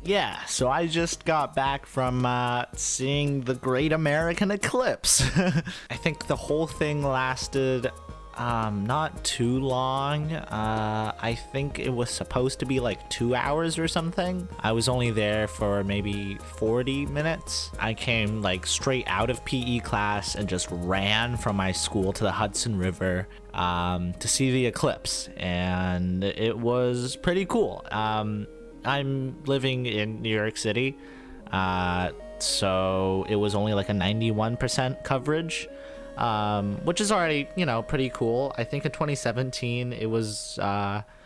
Yeah, so I just got back from seeing the Great American Eclipse. I think the whole thing lasted not too long. I think it was supposed to be like 2 hours or something. I was only there for maybe 40 minutes. I came like straight out of PE class and just ran from my school to the Hudson River to see the eclipse, and it was pretty cool. I'm living in New York City, so it was only like a 91% coverage, which is already, pretty cool. I think in 2017 it was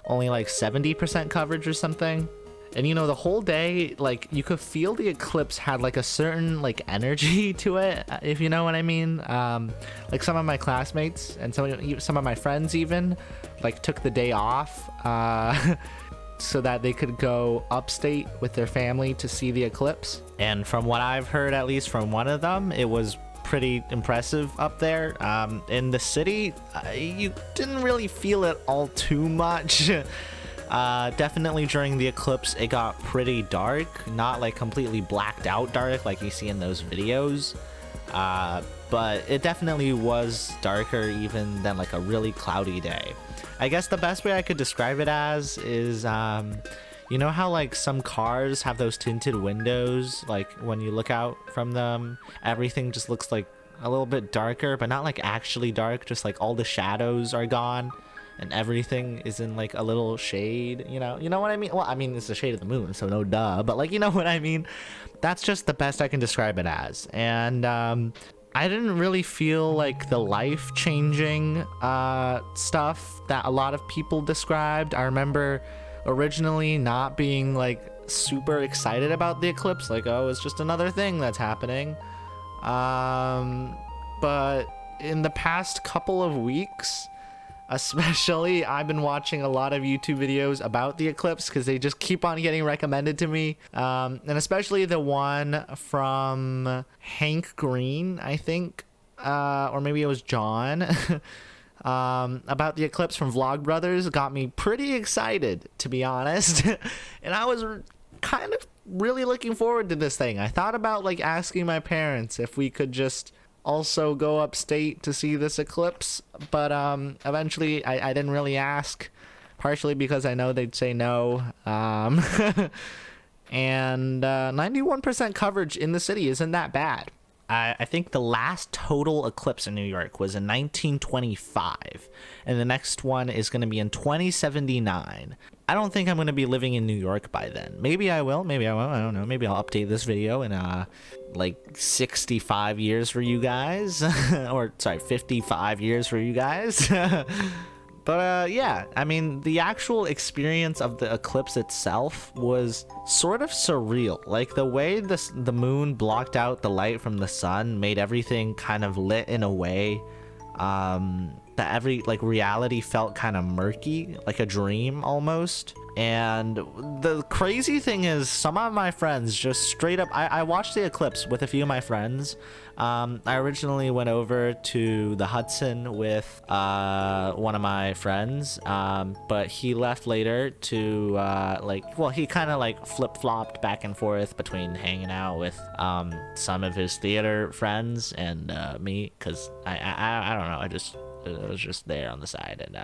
only like 70% coverage or something. And the whole day, like, you could feel the eclipse had like a certain like energy to it, if you know what I mean. Like some of my classmates and some of my friends even like took the day off so that they could go upstate with their family to see the eclipse. And from what I've heard, at least from one of them, it was pretty impressive up there. In the city, you didn't really feel it all too much. Definitely during the eclipse, it got pretty dark, not like completely blacked out dark like you see in those videos. But it definitely was darker even than like a really cloudy day. I guess the best way I could describe it as is, you know how like some cars have those tinted windows, like when you look out from them, everything just looks like a little bit darker, but not like actually dark, just like all the shadows are gone and everything is in like a little shade, you know what I mean? Well, I mean, it's the shade of the moon, so no duh, but like, you know what I mean? That's just the best I can describe it as. And I didn't really feel like the life-changing stuff that a lot of people described. I remember originally not being like super excited about the eclipse, like, oh, it's just another thing that's happening. But in the past couple of weeks, especially, I've been watching a lot of YouTube videos about the eclipse because they just keep on getting recommended to me. And especially the one from Hank Green, I think, or maybe it was John, about the eclipse from Vlogbrothers got me pretty excited, to be honest. And I was kind of really looking forward to this thing. I thought about like asking my parents if we could just also go upstate to see this eclipse, but eventually I didn't really ask, partially because I know they'd say no. And 91% coverage in the city isn't that bad. I think the last total eclipse in New York was in 1925, and the next one is going to be in 2079. I don't think I'm going to be living in New York by then. Maybe I will, maybe I won't, I don't know. Maybe I'll update this video in like 65 years for you guys. Or sorry, 55 years for you guys. But yeah, I mean, the actual experience of the eclipse itself was sort of surreal. Like the way the moon blocked out the light from the sun made everything kind of lit in a way that every like reality felt kind of murky, like a dream almost. And the crazy thing is, some of my friends just straight up, I watched the eclipse with a few of my friends. I originally went over to the Hudson with one of my friends, but he left later to he kind of like flip-flopped back and forth between hanging out with some of his theater friends and me, because I don't know, I was just there on the side, and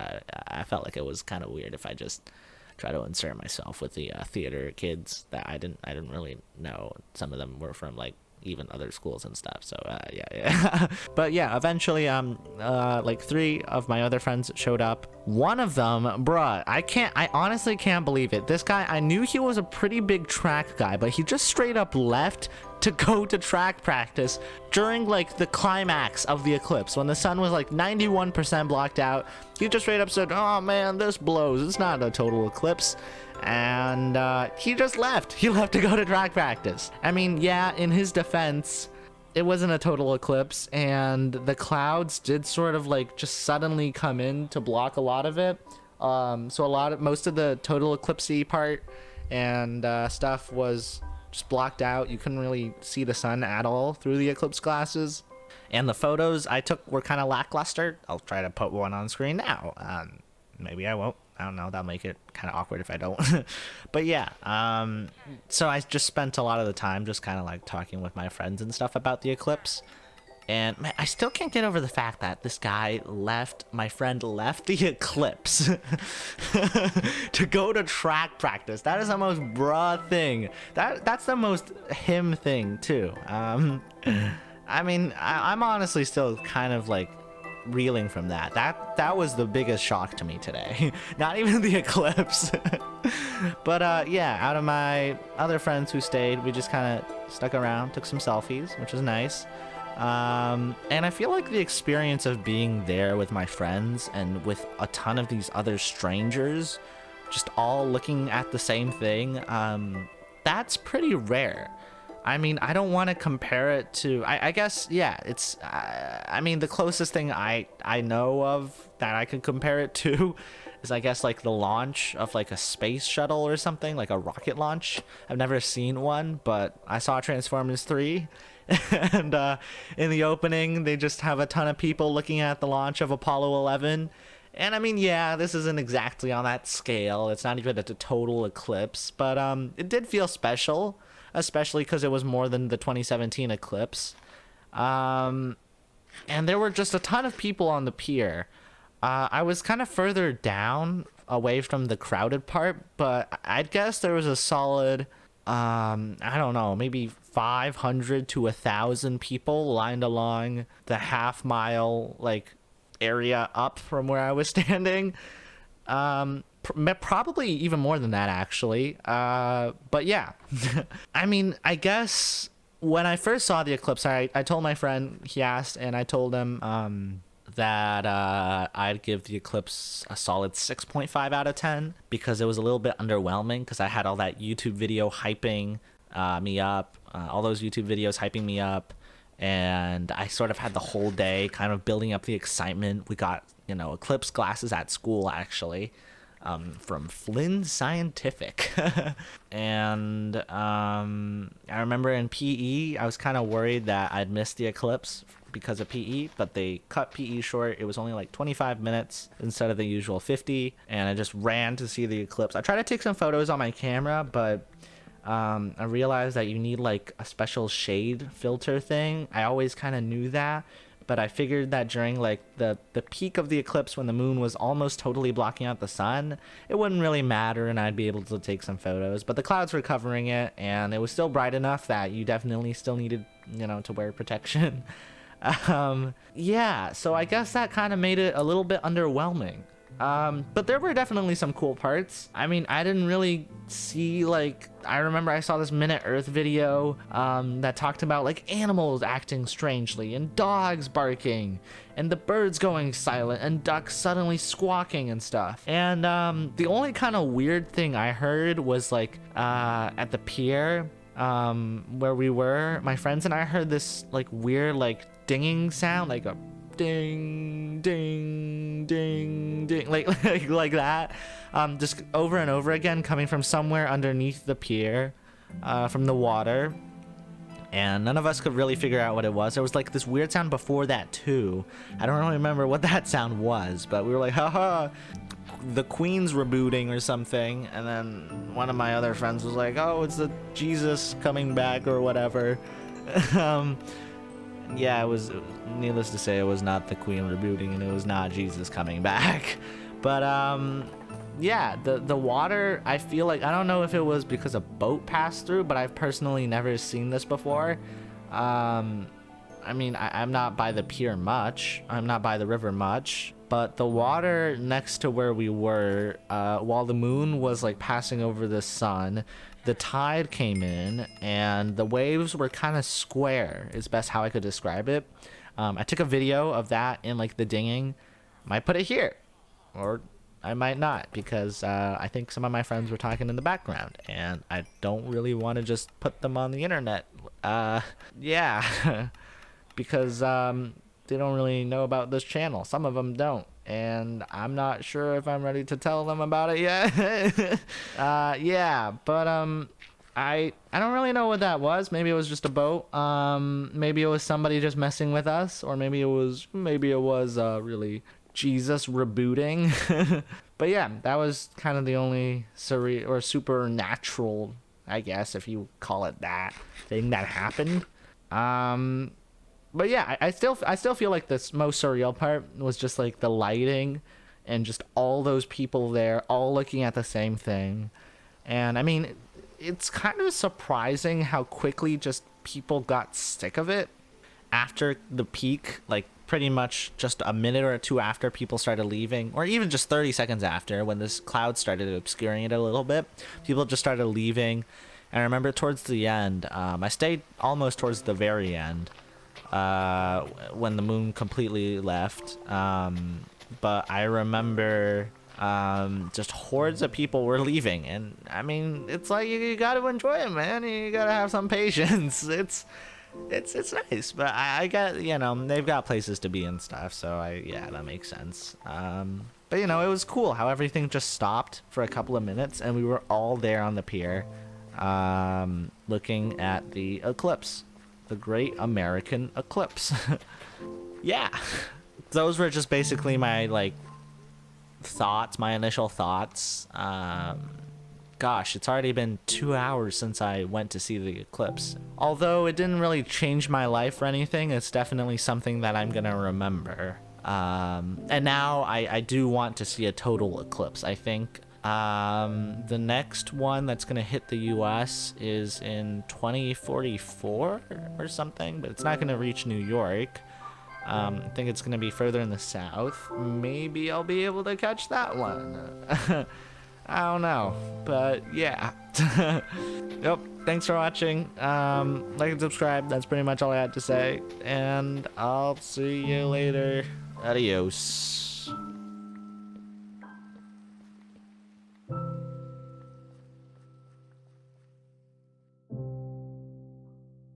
I felt like it was kind of weird if I just try to insert myself with the theater kids that I didn't really know. Some of them were from like even other schools and stuff, so yeah. But yeah, eventually like 3 of my other friends showed up. One of them, bruh, I honestly can't believe it. This guy, I knew he was a pretty big track guy, but he just straight up left to go to track practice during like the climax of the eclipse when the sun was like 91% blocked out. He just straight up said, oh man, this blows, it's not a total eclipse. And he just left. He left to go to track practice. I mean, yeah, in his defense, it wasn't a total eclipse, and the clouds did sort of like just suddenly come in to block a lot of it. So most of the total eclipse-y part and stuff was just blocked out. You couldn't really see the sun at all through the eclipse glasses. And the photos I took were kind of lackluster. I'll try to put one on screen now. Maybe I won't. I don't know, that'll make it kind of awkward if I don't. But yeah, so I just spent a lot of the time just kind of like talking with my friends and stuff about the eclipse. And man, I still can't get over the fact that my friend left the eclipse to go to track practice. That is the most bruh thing. That's the most him thing too. I mean, I'm honestly still kind of like reeling from that. That was the biggest shock to me today. Not even the eclipse. But yeah, out of my other friends who stayed, we just kind of stuck around, took some selfies, which was nice. And I feel like the experience of being there with my friends and with a ton of these other strangers just all looking at the same thing, that's pretty rare. I mean, I don't want to compare it to, I guess, yeah, it's, I mean, the closest thing I know of that I could compare it to is, I guess, like the launch of like a space shuttle or something, like a rocket launch. I've never seen one, but I saw Transformers 3. And in the opening, they just have a ton of people looking at the launch of Apollo 11. And I mean, yeah, this isn't exactly on that scale. It's not even a total eclipse, but it did feel special, especially because it was more than the 2017 eclipse. And there were just a ton of people on the pier. I was kind of further down, away from the crowded part, but I'd guess there was a solid, I don't know, maybe 500 to 1,000 people lined along the half-mile like area up from where I was standing. Probably even more than that, actually. But yeah, I mean, I guess when I first saw the eclipse, I told my friend, he asked, and I told him that I'd give the eclipse a solid 6.5 out of 10 because it was a little bit underwhelming because I had all that YouTube video hyping me up, all those YouTube videos hyping me up, and I sort of had the whole day kind of building up the excitement. We got, eclipse glasses at school, actually, from Flynn Scientific. And I remember in PE, I was kind of worried that I'd miss the eclipse because of PE, but they cut PE short. It was only like 25 minutes instead of the usual 50, and I just ran to see the eclipse. I tried to take some photos on my camera, but I realized that you need like a special shade filter thing. I always kind of knew that, but I figured that during like the peak of the eclipse, when the moon was almost totally blocking out the sun, it wouldn't really matter and I'd be able to take some photos. But the clouds were covering it, and it was still bright enough that you definitely still needed, to wear protection. Yeah, so I guess that kind of made it a little bit underwhelming. But there were definitely some cool parts. I mean, I didn't really see, like, I remember I saw this Minute Earth video that talked about like animals acting strangely and dogs barking and the birds going silent and ducks suddenly squawking and stuff. And the only kind of weird thing I heard was like at the pier where we were, my friends and I heard this like weird like dinging sound, like a ding ding ding ding, like that, just over and over again, coming from somewhere underneath the pier, from the water, and none of us could really figure out what it was. There was like this weird sound before that too. I don't really remember what that sound was, but we were like, haha, the Queen's rebooting or something. And then one of my other friends was like, oh, it's the Jesus coming back or whatever. Yeah, it was, needless to say, it was not the Queen rebooting, and it was not Jesus coming back. But yeah, the water, I feel like, I don't know if it was because a boat passed through, but I've personally never seen this before. I mean, I'm not by the pier much, I'm not by the river much, but the water next to where we were, while the moon was like passing over the sun, the tide came in and the waves were kind of square, is best how I could describe it. I took a video of that in like the dinging. Might put it here, or I might not, because I think some of my friends were talking in the background and I don't really want to just put them on the internet. Yeah, because they don't really know about this channel. Some of them don't, and I'm not sure if I'm ready to tell them about it yet. Yeah, but I don't really know what that was. Maybe it was just a boat. Maybe it was somebody just messing with us, or maybe it was really Jesus rebooting. But yeah, that was kind of the only surreal or supernatural, I guess, if you call it that, thing that happened. Um, but yeah, I still feel like the most surreal part was just like the lighting and just all those people there all looking at the same thing. And I mean, it's kind of surprising how quickly just people got sick of it after the peak, like pretty much just a minute or two after people started leaving, or even just 30 seconds after, when this cloud started obscuring it a little bit, people just started leaving. And I remember towards the end, I stayed almost towards the very end, when the moon completely left. But I remember just hordes of people were leaving, and I mean, it's like you gotta enjoy it, man. You gotta have some patience. It's nice, but I got, you know, they've got places to be and stuff, so yeah, that makes sense. But you know, it was cool how everything just stopped for a couple of minutes, and we were all there on the pier, looking at the eclipse, the Great American Eclipse. Yeah, those were just basically my like thoughts, my initial thoughts. Gosh, it's already been 2 hours since I went to see the eclipse. Although it didn't really change my life or anything, it's definitely something that I'm gonna remember. And now I do want to see a total eclipse. I think the next one that's gonna hit the US is in 2044 or something, but it's not gonna reach New York. I think it's gonna be further in the south. Maybe I'll be able to catch that one. I don't know, but yeah. Yep, thanks for watching. Like and subscribe, that's pretty much all I had to say, and I'll see you later. Adios.